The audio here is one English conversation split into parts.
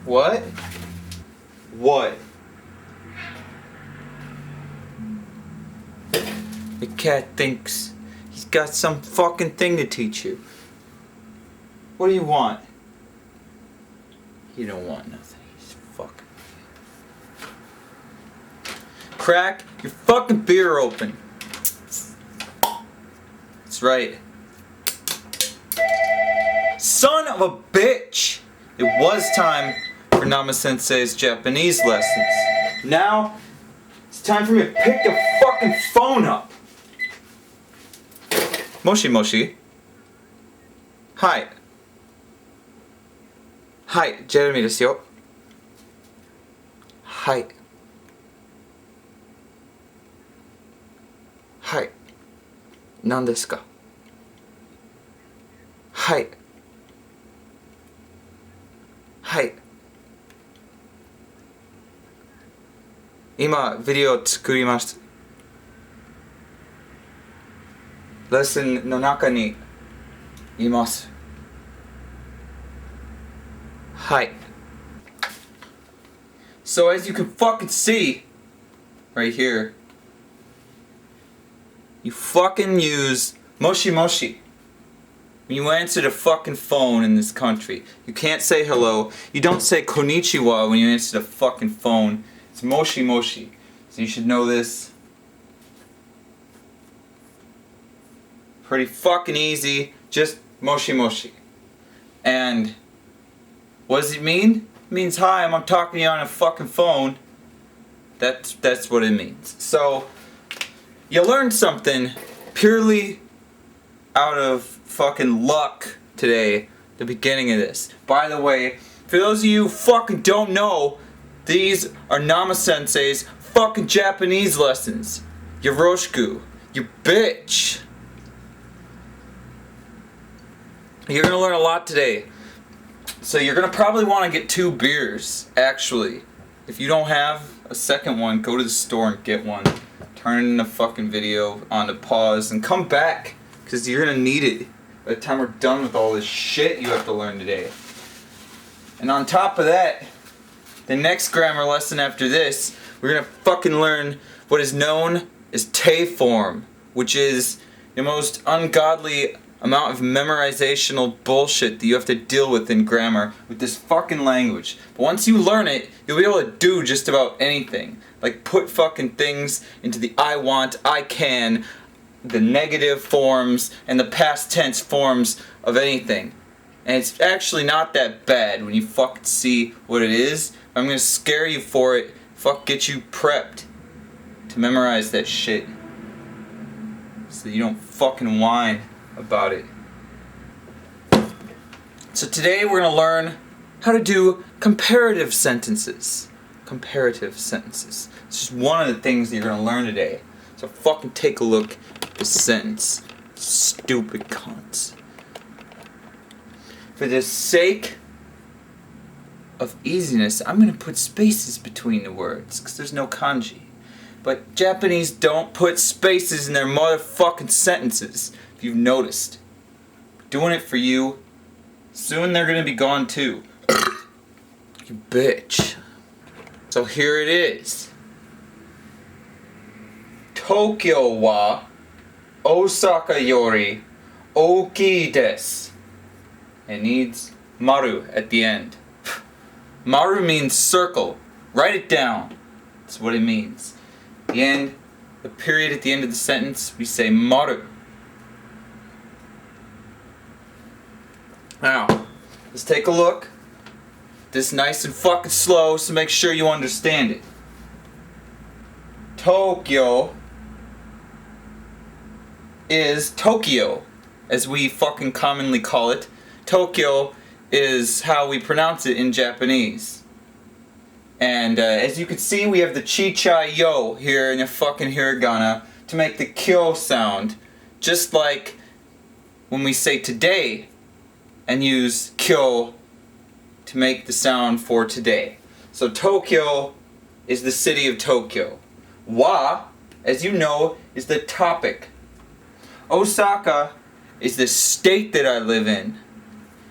What? What? The cat thinks he's got some fucking thing to teach you. What do you want? You don't want nothing. He's fucking. Crack your fucking beer open. That's right. Son of a bitch! It was time for Namasensei's Japanese lessons. Now, it's time for me to pick the fucking phone up. Moshi Moshi. Hi. Hi, Jeremy ですよ。はい。はい。何ですか？はい。はい。今、ビデオを作ります。レッスンの中にいます。はい。So as you can fucking see, right here, you fucking use Moshi Moshi. When you answer the fucking phone in this country, you can't say hello. You don't say konnichiwa when you answer the fucking phone. It's Moshi Moshi. So you should know this. Pretty fucking easy. Just Moshi Moshi. And what does it mean? It means hi, I'm talking to you on a fucking phone. That's what it means. So you learned something purely out of fucking luck today, the beginning of this. By the way, for those of you who fucking don't know, these are Namasensei's fucking Japanese lessons. Yoroshiku. You bitch. You're gonna learn a lot today. So you're gonna probably want to get 2 beers, actually. If you don't have a second one, go to the store and get one. Turn the fucking video on to pause and come back, because you're gonna need it by the time we're done with all this shit you have to learn today. And on top of that, the next grammar lesson after this, we're gonna fucking learn what is known as te form, which is the most ungodly amount of memorizational bullshit that you have to deal with in grammar with this fucking language. But once you learn it, you'll be able to do just about anything. Like put fucking things into the I want, I can, the negative forms, and the past tense forms of anything. And it's actually not that bad when you fucking see what it is. I'm gonna scare you for it. Fuck, get you prepped to memorize that shit. So you don't fucking whine about it. So today we're gonna learn how to do comparative sentences. Comparative sentences. It's just one of the things that you're gonna learn today. So fucking take a look at this sentence. Stupid cunts. For the sake of easiness, I'm gonna put spaces between the words, because there's no kanji. But Japanese don't put spaces in their motherfucking sentences, if you've noticed. Doing it for you. Soon they're gonna be gone too. You bitch. So here it is. Tokyo wa Osaka yori ookii desu. It needs maru at the end. Maru means circle. Write it down. That's what it means. The end, the period at the end of the sentence, we say maru. Now, let's take a look. This nice and fucking slow, so make sure you understand it. Tokyo is Tokyo, as we fucking commonly call it. Tokyo is how we pronounce it in Japanese. And as you can see, we have the chi-cha-yo here in the fucking hiragana to make the kyo sound. Just like when we say today and use kyo to make the sound for today. So Tokyo is the city of Tokyo. Wa, as you know, is the topic. Osaka is the state that I live in.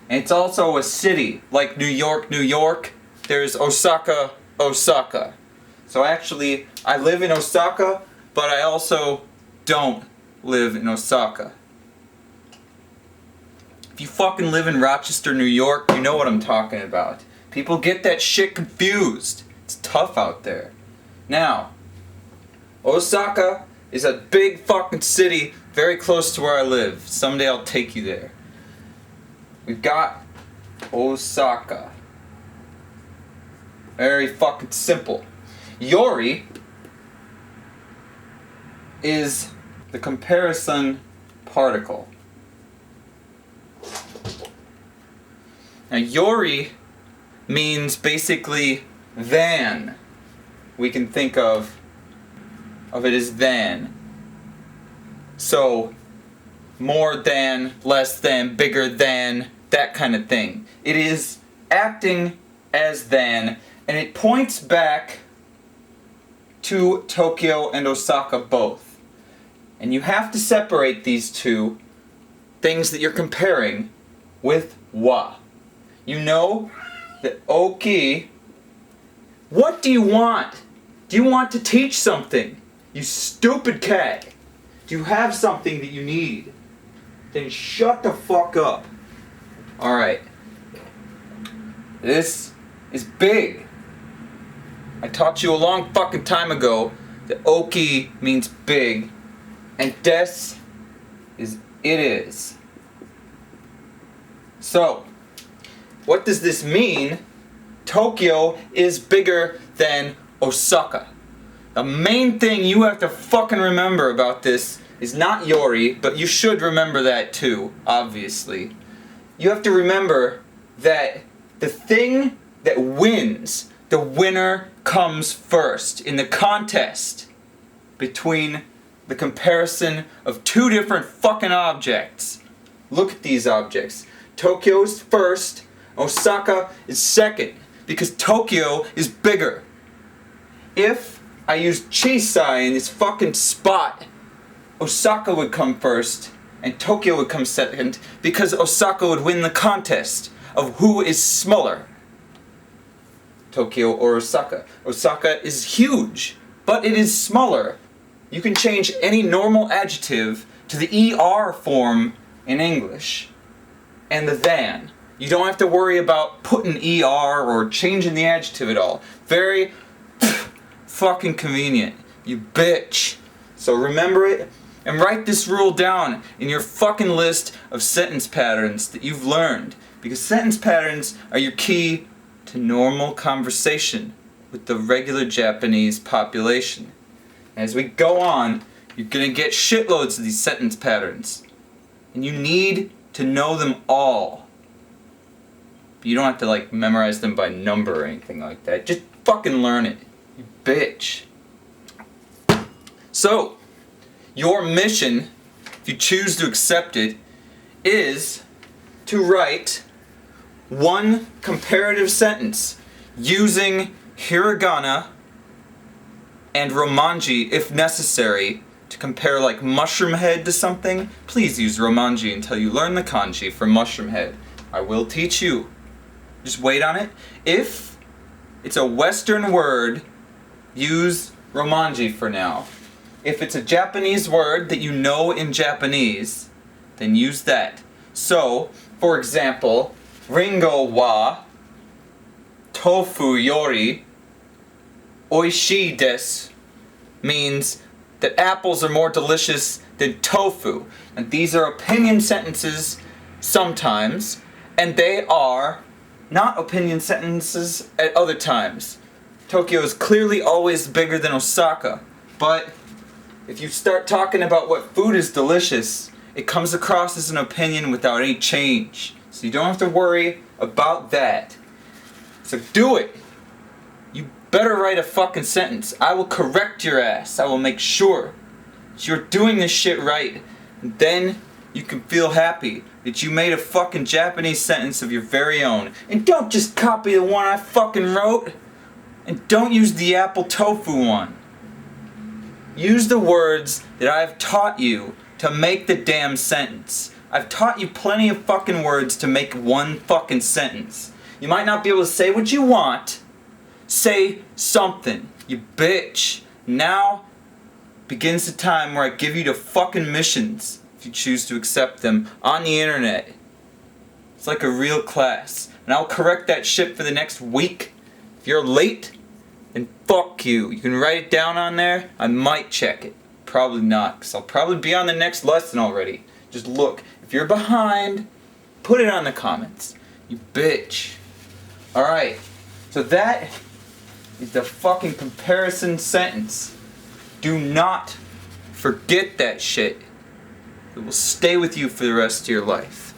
And it's also a city, like New York, New York. there's Osaka, Osaka. So actually, I live in Osaka, but I also don't live in Osaka. If you fucking live in Rochester, New York, you know what I'm talking about. People get that shit confused. It's tough out there. Now, Osaka is a big fucking city very close to where I live. Someday I'll take you there. We've got Osaka. Very fucking simple. Yori is the comparison particle. Now, Yori means basically than. We can think of it as than. So, more than, less than, bigger than, that kind of thing. It is acting as than, and it points back to Tokyo and Osaka both. And you have to separate these two things that you're comparing with wa. You know that oki. What do you want? Do you want to teach something? You stupid cat. Do you have something that you need? Then shut the fuck up. Alright. This is big. I taught you a long fucking time ago that oki means big, and des is it is. So, what does this mean? Tokyo is bigger than Osaka. The main thing you have to fucking remember about this is not Yori, but you should remember that too, obviously. You have to remember that the thing that wins, the winner comes first in the contest between the comparison of two different fucking objects. Look at these objects. Tokyo is first, Osaka is second, because Tokyo is bigger. If I used Chisai in this fucking spot, Osaka would come first, and Tokyo would come second, because Osaka would win the contest of who is smaller, Tokyo or Osaka. Osaka is huge, but it is smaller. You can change any normal adjective to the ER form in English, and the than. You don't have to worry about putting ER or changing the adjective at all. Very fucking convenient, you bitch. So remember it, and write this rule down in your fucking list of sentence patterns that you've learned, because sentence patterns are your key to normal conversation with the regular Japanese population. As we go on, you're gonna get shitloads of these sentence patterns, and you need to know them all. But you don't have to like memorize them by number or anything like that. Just fucking learn it, you bitch. So, your mission, if you choose to accept it, is to write one comparative sentence using hiragana and romanji if necessary to compare like mushroom head to something. Please use romanji until you learn the kanji for mushroom head. I will teach you. Just wait on it. If it's a Western word, use romanji for now. If it's a Japanese word that you know in Japanese, then use that. So, for example, ringo wa tofu yori oishii desu means that apples are more delicious than tofu. And these are opinion sentences sometimes, and they are not opinion sentences at other times. Tokyo is clearly always bigger than Osaka, but if you start talking about what food is delicious, it comes across as an opinion without any change. So you don't have to worry about that. So do it. You better write a fucking sentence. I will correct your ass. I will make sure that you're doing this shit right. And then you can feel happy that you made a fucking Japanese sentence of your very own. And don't just copy the one I fucking wrote. And don't use the apple tofu one. Use the words that I've taught you to make the damn sentence. I've taught you plenty of fucking words to make one fucking sentence. You might not be able to say what you want. Say something, you bitch. Now begins the time where I give you the fucking missions, if you choose to accept them, on the internet. It's like a real class. And I'll correct that shit for the next week. If you're late, then fuck you. You can write it down on there. I might check it. Probably not, because I'll probably be on the next lesson already. Just look. If you're behind, put it on the comments. You bitch. Alright. So that is the fucking comparison sentence. Do not forget that shit. It will stay with you for the rest of your life.